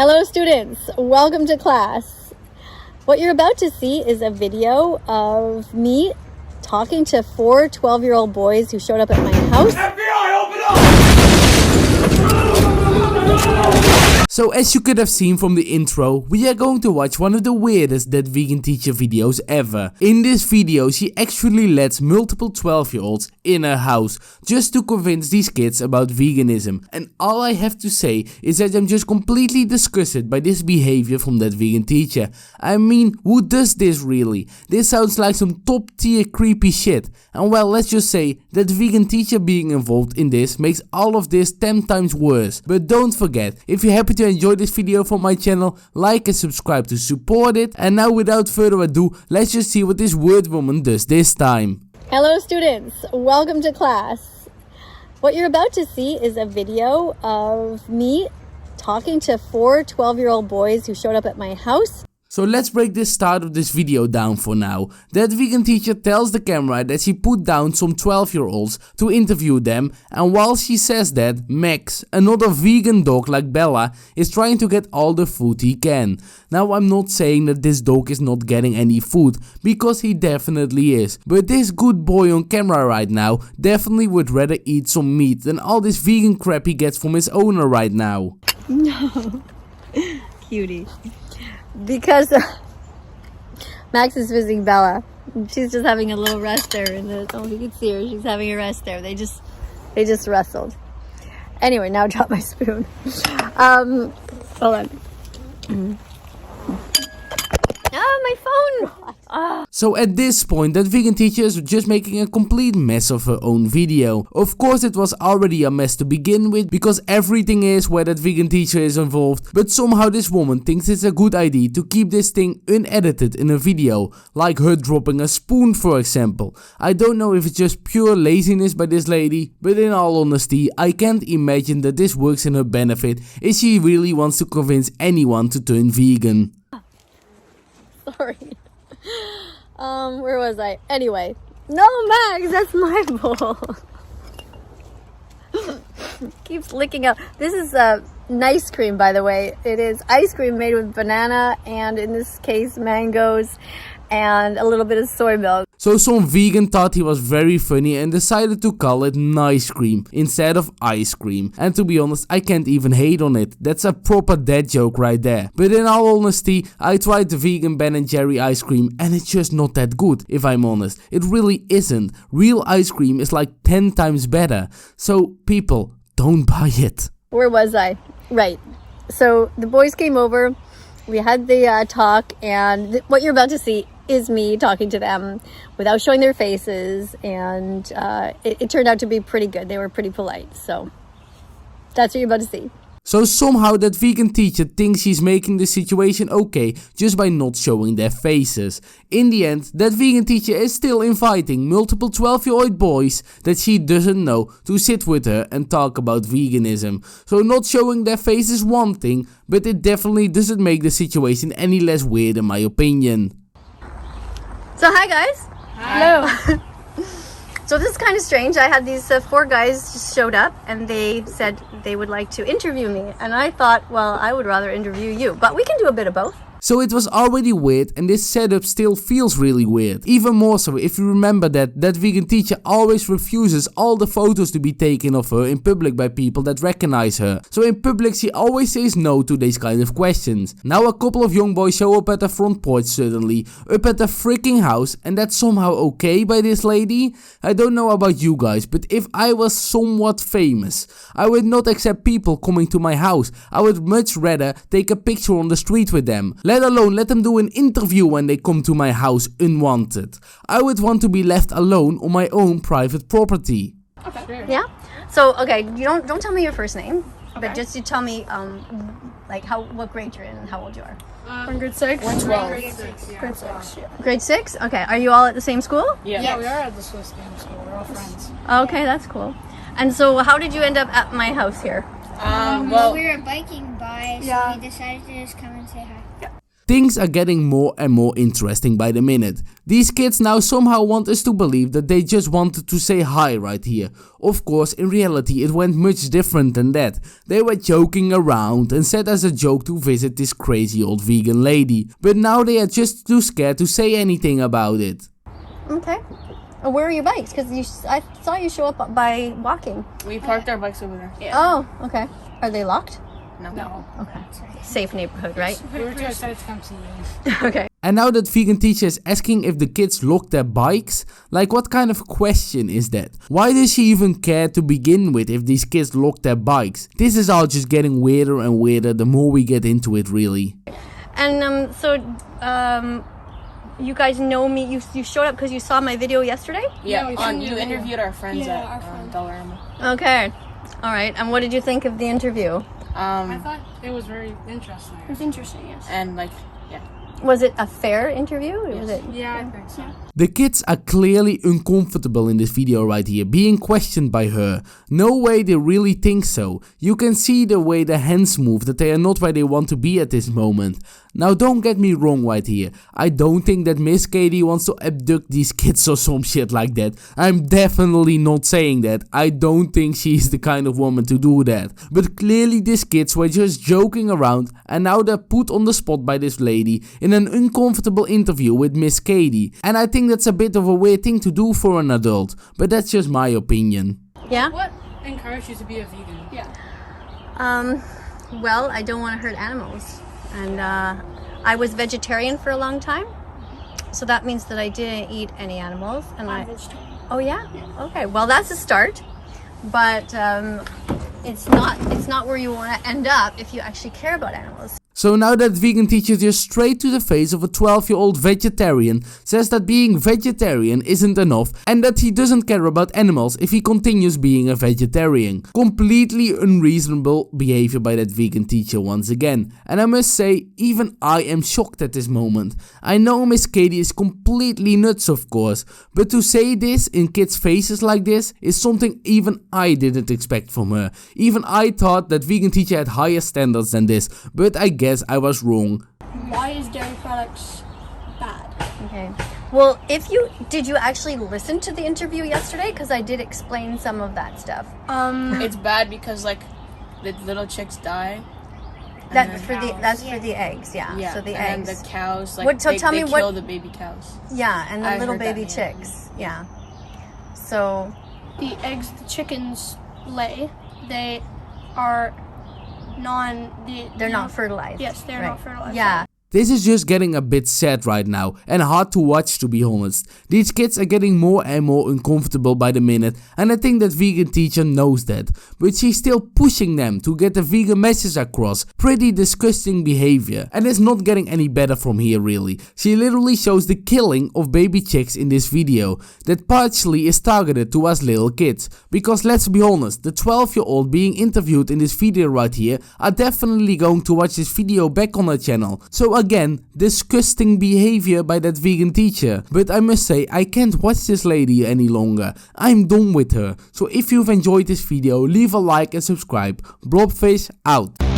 Hello students, welcome to class. What you're about to see is a video of me talking to four 12-year-old boys who showed up at my house. FBI, open up! So as you could have seen from the intro, we are going to watch one of the weirdest That Vegan Teacher videos ever. In this video, she actually lets multiple 12-year-olds in her house just to convince these kids about veganism. And all I have to say is that I'm just completely disgusted by this behavior from That Vegan Teacher. I mean, who does this really? This sounds like some top tier creepy shit. And well, let's just say that Vegan Teacher being involved in this makes all of this 10 times worse. But don't forget, if you're happy to enjoy this video from my channel, like and subscribe to support it. And now without further ado, let's just see what this word woman does this time. Hello students, welcome to class. What you're about to see is a video of me talking to four 12-year-old boys who showed up at my house. So let's break this start of this video down for now. That Vegan Teacher tells the camera that she put down some 12-year-olds to interview them, and while she says that, Max, another vegan dog like Bella, is trying to get all the food he can. Now I'm not saying that this dog is not getting any food, because he definitely is, but this good boy on camera right now definitely would rather eat some meat than all this vegan crap he gets from his owner right now. No, cutie. Because Max is visiting Bella. She's just having a little rest there in the, oh, you can see her, she's having a rest there. They just wrestled. Anyway, now drop my spoon. Hold on. Oh, my phone! Oh. So at this point, That Vegan Teacher is just making a complete mess of her own video. Of course it was already a mess to begin with, because everything is where That Vegan Teacher is involved, but somehow this woman thinks it's a good idea to keep this thing unedited in a video, like her dropping a spoon for example. I don't know if it's just pure laziness by this lady, but in all honesty, I can't imagine that this works in her benefit if she really wants to convince anyone to turn vegan. Sorry. Where was I? Anyway. No, Max, that's my bowl. Keeps licking out. This is nice cream, by the way. It is ice cream made with banana and, in this case, mangoes and a little bit of soy milk. So some vegan thought he was very funny and decided to call it nice cream instead of ice cream. And to be honest, I can't even hate on it. That's a proper dad joke right there. But in all honesty, I tried the vegan Ben & Jerry ice cream and it's just not that good, if I'm honest. It really isn't. Real ice cream is like 10 times better. So people, don't buy it. Where was I? Right. So the boys came over. We had the talk, and what you're about to see is me talking to them without showing their faces, and it turned out to be pretty good. They were pretty polite, so that's what you're about to see. So somehow That Vegan Teacher thinks she's making the situation okay just by not showing their faces. In the end, That Vegan Teacher is still inviting multiple 12-year-old boys that she doesn't know to sit with her and talk about veganism. So not showing their face is one thing, but it definitely doesn't make the situation any less weird in my opinion. So hi guys. Hello. So this is kind of strange. I had these four guys just showed up and they said they would like to interview me. And I thought, well, I would rather interview you, but we can do a bit of both. So it was already weird, and this setup still feels really weird. Even more so if you remember that Vegan Teacher always refuses all the photos to be taken of her in public by people that recognize her. So in public she always says no to these kind of questions. Now a couple of young boys show up at the front porch suddenly, up at the freaking house, and that's somehow okay by this lady? I don't know about you guys, but if I was somewhat famous, I would not accept people coming to my house. I would much rather take a picture on the street with them. Let alone let them do an interview when they come to my house unwanted. I would want to be left alone on my own private property. Okay. Sure. Yeah? So, okay, you don't tell me your first name, Okay. but just you tell me, like, what grade you're in and how old you are. We're in grade 6. We're 12. Grade 6, yeah. Grade 6, yeah. Grade 6? Okay, are you all at the same school? Yeah, we are at the Swiss game school. We're all friends. Okay, that's cool. And so how did you end up at my house here? Well, we were biking by, so we decided to just come and say hi. Things are getting more and more interesting by the minute. These kids now somehow want us to believe that they just wanted to say hi right here. Of course, in reality it went much different than that. They were joking around and said as a joke to visit this crazy old vegan lady. But now they are just too scared to say anything about it. Okay. Where are your bikes? Because I saw you show up by walking. We parked our bikes over there. Yeah. Oh, okay. Are they locked? No. Okay. Safe neighborhood, right? We were too excited to come see you. Okay. And now that vegan teacher is asking if the kids lock their bikes, like what kind of question is that? Why does she even care to begin with if these kids lock their bikes? This is all just getting weirder and weirder the more we get into it, really. And you guys know me. You showed up because you saw my video yesterday? Yeah, Yeah, you interviewed our friends at Dollarama. Okay. All right. And what did you think of the interview? I thought it was very interesting. It was interesting, yes. And like, Was it a fair interview? Was it? Yeah, I think so. The kids are clearly uncomfortable in this video right here, being questioned by her. No way they really think so. You can see the way the hands move, that they are not where they want to be at this moment. Now don't get me wrong right here. I don't think that Miss Kadie wants to abduct these kids or some shit like that. I'm definitely not saying that. I don't think she's the kind of woman to do that. But clearly these kids were just joking around and now they're put on the spot by this lady in an uncomfortable interview with Miss Kadie. And I think that's a bit of a weird thing to do for an adult. But that's just my opinion. Yeah? What encouraged you to be a vegan? Yeah. Well, I don't want to hurt animals. And I was vegetarian for a long time. So that means that I didn't eat any animals. And I'm vegetarian. Oh yeah? Okay. Well, that's a start. But it's not where you want to end up if you actually care about animals. So now that vegan teacher just straight to the face of a 12-year-old vegetarian says that being vegetarian isn't enough and that he doesn't care about animals if he continues being a vegetarian. Completely unreasonable behavior by that vegan teacher once again. And I must say, even I am shocked at this moment. I know Miss Kadie is completely nuts, of course, but to say this in kids' faces like this is something even I didn't expect from her. Even I thought that vegan teacher had higher standards than this, but I guess I was wrong. Why is dairy products bad? Okay. Well, did you actually listen to the interview yesterday? Because I did explain some of that stuff. it's bad because like the little chicks die. That's for the eggs, yeah. Yeah. So the and eggs. the cows, like What- so they tell me kill what- the baby cows. Yeah, and the I little heard that, baby yeah. chicks. Yeah. So The eggs the chickens lay, they are they're not fertilized. Yes, they're not fertilized. Yeah. This is just getting a bit sad right now and hard to watch, to be honest. These kids are getting more and more uncomfortable by the minute and I think that vegan teacher knows that. But she's still pushing them to get the vegan message across. Pretty disgusting behavior. And it's not getting any better from here really. She literally shows the killing of baby chicks in this video that partially is targeted to us little kids. Because let's be honest, the 12-year-old being interviewed in this video right here are definitely going to watch this video back on her channel. So again, disgusting behavior by that vegan teacher. But I must say, I can't watch this lady any longer. I'm done with her. So if you've enjoyed this video, leave a like and subscribe. Blobfish out.